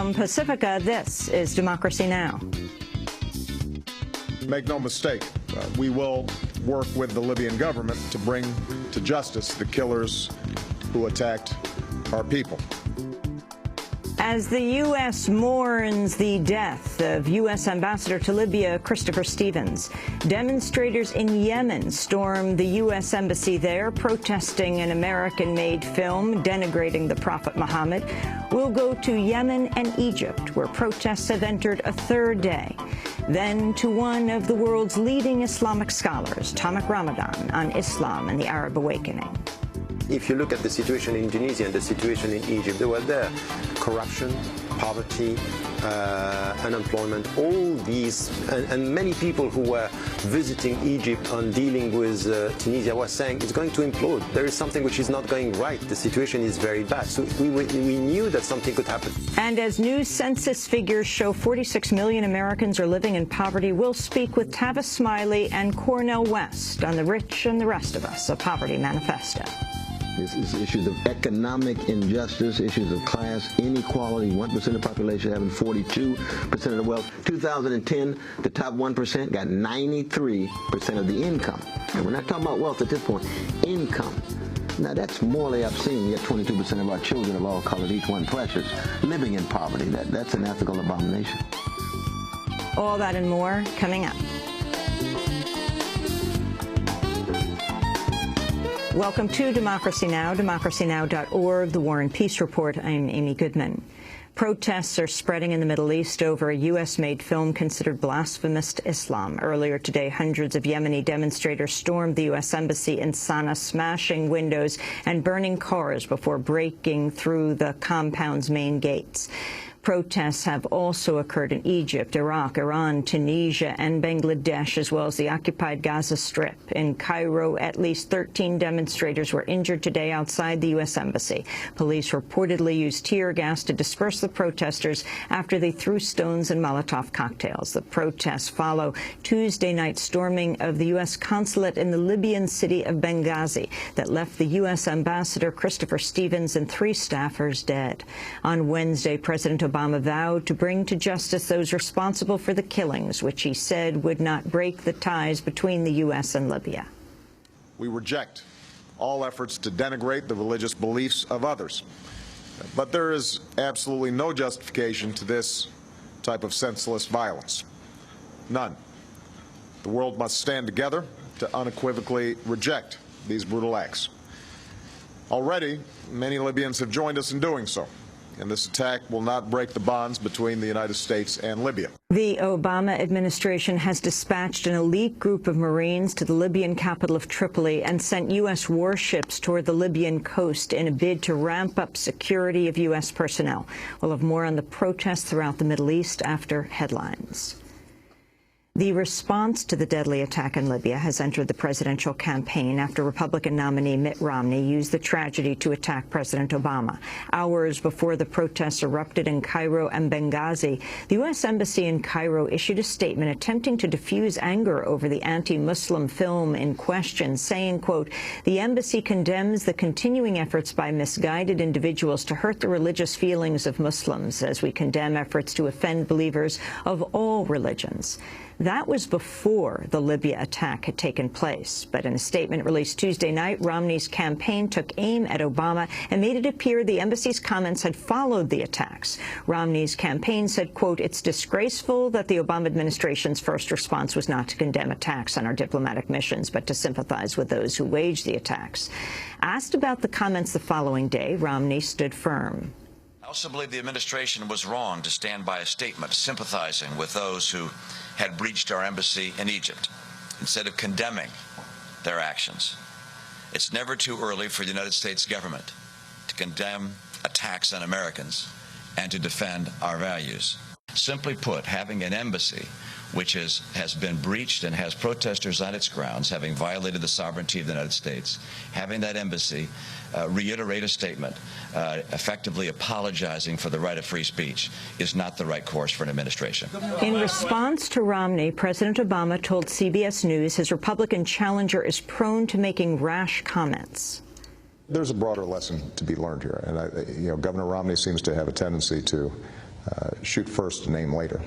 From Pacifica, this is Democracy Now! Make no mistake, we will work with the Libyan government to bring to justice the killers who attacked our people. As the U.S. mourns the death of U.S. Ambassador to Libya, Christopher Stevens, demonstrators in Yemen stormed the U.S. embassy there, protesting an American-made film denigrating the Prophet Muhammad. We'll go to Yemen and Egypt, where protests have entered a third day. Then to one of the world's leading Islamic scholars, Tariq Ramadan, on Islam and the Arab Awakening. If you look at the situation in Tunisia and the situation in Egypt, they were there. Corruption, poverty, unemployment, all these, and many people who were visiting Egypt and dealing with Tunisia were saying it's going to implode. There is something which is not going right. The situation is very bad. So we knew that something could happen. And as new census figures show 46 million Americans are living in poverty, we'll speak with Tavis Smiley and Cornel West on The Rich and the Rest of Us, a Poverty Manifesto. It's issues of economic injustice, issues of class inequality, 1% of the population having 42% of the wealth. 2010, the top 1% got 93% of the income. And we're not talking about wealth at this point, income. Now that's morally obscene, yet 22% of our children of all colors, each one precious, living in poverty. That's an ethical abomination. All that and more coming up. Welcome to Democracy Now!, democracynow.org, The War and Peace Report. I'm Amy Goodman. Protests are spreading in the Middle East over a U.S.-made film considered blasphemous to Islam. Earlier today, hundreds of Yemeni demonstrators stormed the U.S. Embassy in Sana'a, smashing windows and burning cars before breaking through the compound's main gates. Protests have also occurred in Egypt, Iraq, Iran, Tunisia, and Bangladesh, as well as the occupied Gaza Strip. In Cairo, at least 13 demonstrators were injured today outside the U.S. Embassy. Police reportedly used tear gas to disperse the protesters after they threw stones and Molotov cocktails. The protests follow Tuesday night storming of the U.S. consulate in the Libyan city of Benghazi that left the U.S. ambassador Christopher Stevens and 3 staffers dead. On Wednesday, President Obama vowed to bring to justice those responsible for the killings, which he said would not break the ties between the U.S. and Libya. We reject all efforts to denigrate the religious beliefs of others. But there is absolutely no justification to this type of senseless violence. None. The world must stand together to unequivocally reject these brutal acts. Already, many Libyans have joined us in doing so, and this attack will not break the bonds between the United States and Libya. The Obama administration has dispatched an elite group of Marines to the Libyan capital of Tripoli and sent U.S. warships toward the Libyan coast in a bid to ramp up security of U.S. personnel. We'll have more on the protests throughout the Middle East after headlines. The response to the deadly attack in Libya has entered the presidential campaign after Republican nominee Mitt Romney used the tragedy to attack President Obama. Hours before the protests erupted in Cairo and Benghazi, the U.S. Embassy in Cairo issued a statement attempting to diffuse anger over the anti-Muslim film in question, saying, quote, "The embassy condemns the continuing efforts by misguided individuals to hurt the religious feelings of Muslims, as we condemn efforts to offend believers of all religions." That was before the Libya attack had taken place. But in a statement released Tuesday night, Romney's campaign took aim at Obama and made it appear the embassy's comments had followed the attacks. Romney's campaign said, quote, "It's disgraceful that the Obama administration's first response was not to condemn attacks on our diplomatic missions, but to sympathize with those who waged the attacks." Asked about the comments the following day, Romney stood firm. I also believe the administration was wrong to stand by a statement sympathizing with those who had breached our embassy in Egypt, instead of condemning their actions. It's never too early for the United States government to condemn attacks on Americans and to defend our values. Simply put, having an embassy which has been breached and has protesters on its grounds, having violated the sovereignty of the United States, having that embassy reiterate a statement effectively apologizing for the right of free speech is not the right course for an administration. In response to Romney, President Obama told CBS News his Republican challenger is prone to making rash comments. There's a broader lesson to be learned here, and Governor Romney seems to have a tendency to shoot first and aim later.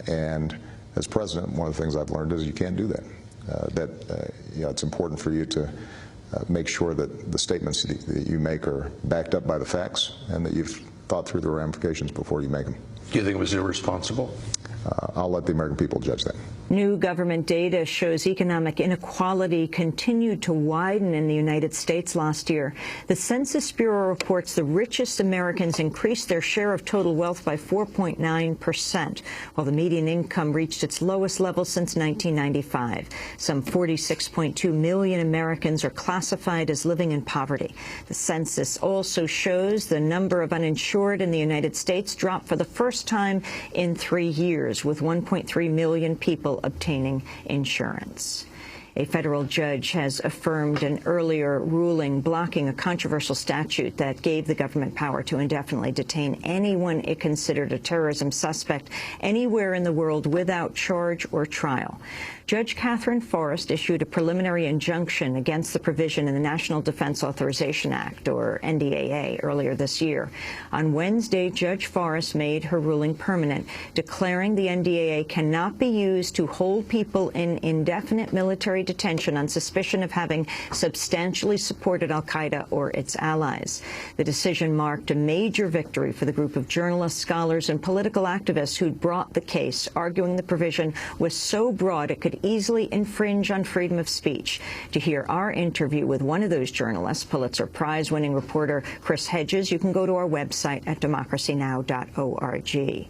And as president, one of the things I've learned is you can't do that. It's important for you to make sure that the statements that you make are backed up by the facts and that you've thought through the ramifications before you make them. Do you think it was irresponsible? I'll let the American people judge that. New government data shows economic inequality continued to widen in the United States last year. The Census Bureau reports the richest Americans increased their share of total wealth by 4.9%, while the median income reached its lowest level since 1995. Some 46.2 million Americans are classified as living in poverty. The census also shows the number of uninsured in the United States dropped for the first time in 3 years, with 1.3 million people obtaining insurance. A federal judge has affirmed an earlier ruling blocking a controversial statute that gave the government power to indefinitely detain anyone it considered a terrorism suspect anywhere in the world without charge or trial. Judge Catherine Forrest issued a preliminary injunction against the provision in the National Defense Authorization Act, or NDAA, earlier this year. On Wednesday, Judge Forrest made her ruling permanent, declaring the NDAA cannot be used to hold people in indefinite military detention on suspicion of having substantially supported al-Qaeda or its allies. The decision marked a major victory for the group of journalists, scholars, and political activists who'd brought the case, arguing the provision was so broad it could easily infringe on freedom of speech. To hear our interview with one of those journalists, Pulitzer Prize-winning reporter Chris Hedges, you can go to our website at democracynow.org.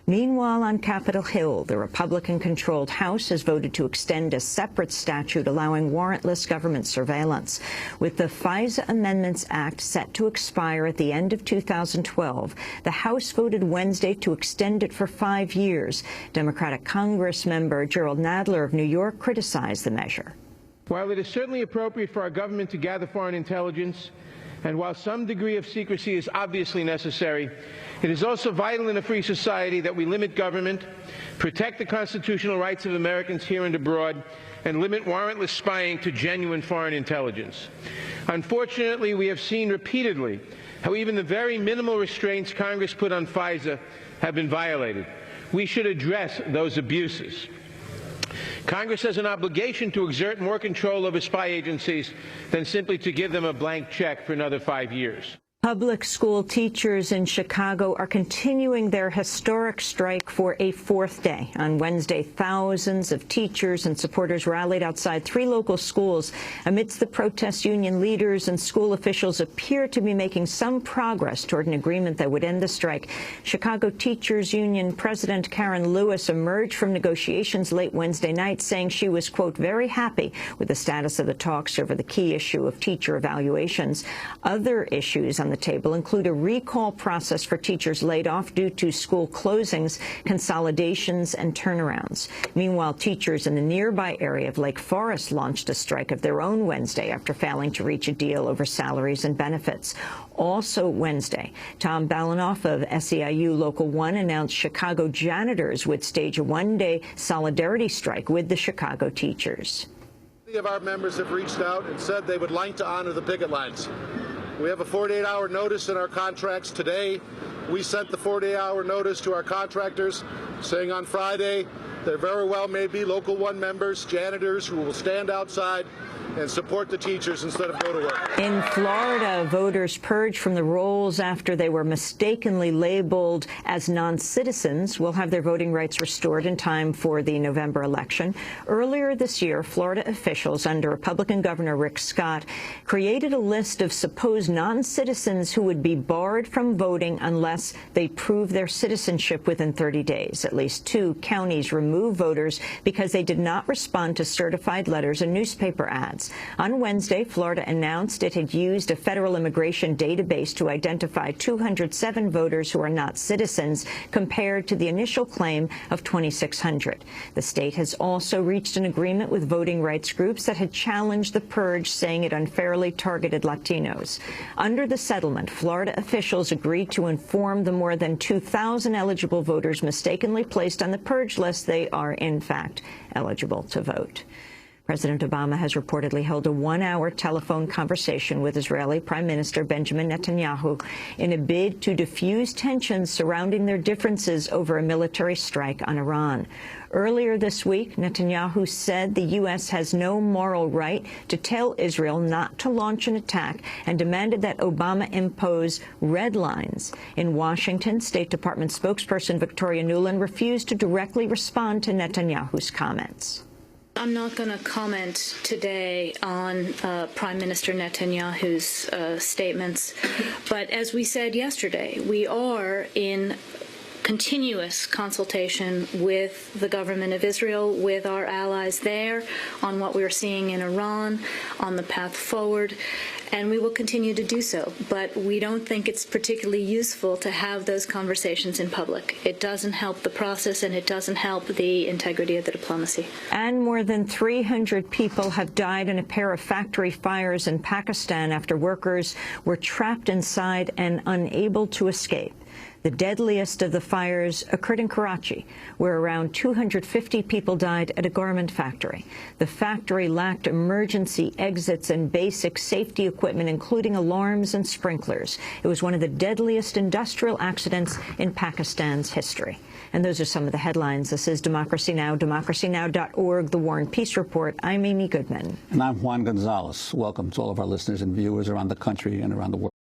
Meanwhile, on Capitol Hill, the Republican-controlled House has voted to extend a separate statute allowing warrantless government surveillance. With the FISA Amendments Act set to expire at the end of 2012, the House voted Wednesday to extend it for 5 years. Democratic Congress member Gerald Nadler of New York criticized the measure. While it is certainly appropriate for our government to gather foreign intelligence, and while some degree of secrecy is obviously necessary, it is also vital in a free society that we limit government, protect the constitutional rights of Americans here and abroad, and limit warrantless spying to genuine foreign intelligence. Unfortunately, we have seen repeatedly how even the very minimal restraints Congress put on FISA have been violated. We should address those abuses. Congress has an obligation to exert more control over spy agencies than simply to give them a blank check for another 5 years. Public school teachers in Chicago are continuing their historic strike for a 4th day. On Wednesday, thousands of teachers and supporters rallied outside 3 local schools. Amidst the protests, union leaders and school officials appear to be making some progress toward an agreement that would end the strike. Chicago Teachers Union President Karen Lewis emerged from negotiations late Wednesday night, saying she was, quote, very happy with the status of the talks over the key issue of teacher evaluations. Other issues on the table include a recall process for teachers laid off due to school closings, consolidations, and turnarounds. Meanwhile, teachers in the nearby area of Lake Forest launched a strike of their own Wednesday after failing to reach a deal over salaries and benefits. Also Wednesday, Tom Balanoff of SEIU Local 1 announced Chicago janitors would stage a 1-day solidarity strike with the Chicago teachers. Many of our members have reached out and said they would like to honor the picket lines. We have a 48-hour notice in our contracts today. We sent the 48-hour notice to our contractors saying on Friday there very well may be Local 1 members, janitors, who will stand outside and support the teachers instead of go to work. In Florida, voters purged from the rolls after they were mistakenly labeled as non-citizens will have their voting rights restored in time for the November election. Earlier this year, Florida officials under Republican Governor Rick Scott created a list of supposed non-citizens who would be barred from voting unless they prove their citizenship within 30 days. At least 2 counties removed voters because they did not respond to certified letters and newspaper ads. On Wednesday, Florida announced it had used a federal immigration database to identify 207 voters who are not citizens, compared to the initial claim of 2,600. The state has also reached an agreement with voting rights groups that had challenged the purge, saying it unfairly targeted Latinos. Under the settlement, Florida officials agreed to inform the more than 2,000 eligible voters mistakenly placed on the purge list they are, in fact, eligible to vote. President Obama has reportedly held a one-hour telephone conversation with Israeli Prime Minister Benjamin Netanyahu in a bid to diffuse tensions surrounding their differences over a military strike on Iran. Earlier this week, Netanyahu said the U.S. has no moral right to tell Israel not to launch an attack and demanded that Obama impose red lines. In Washington, State Department spokesperson Victoria Nuland refused to directly respond to Netanyahu's comments. I'm not going to comment today on Prime Minister Netanyahu's statements, but as we said yesterday, we are in continuous consultation with the government of Israel, with our allies there, on what we're seeing in Iran, on the path forward, and we will continue to do so. But we don't think it's particularly useful to have those conversations in public. It doesn't help the process, and it doesn't help the integrity of the diplomacy. And more than 300 people have died in a pair of factory fires in Pakistan after workers were trapped inside and unable to escape. The deadliest of the fires occurred in Karachi, where around 250 people died at a garment factory. The factory lacked emergency exits and basic safety equipment, including alarms and sprinklers. It was one of the deadliest industrial accidents in Pakistan's history. And those are some of the headlines. This is Democracy Now!, democracynow.org, The War and Peace Report. I'm Amy Goodman. And I'm Juan Gonzalez. Welcome to all of our listeners and viewers around the country and around the world.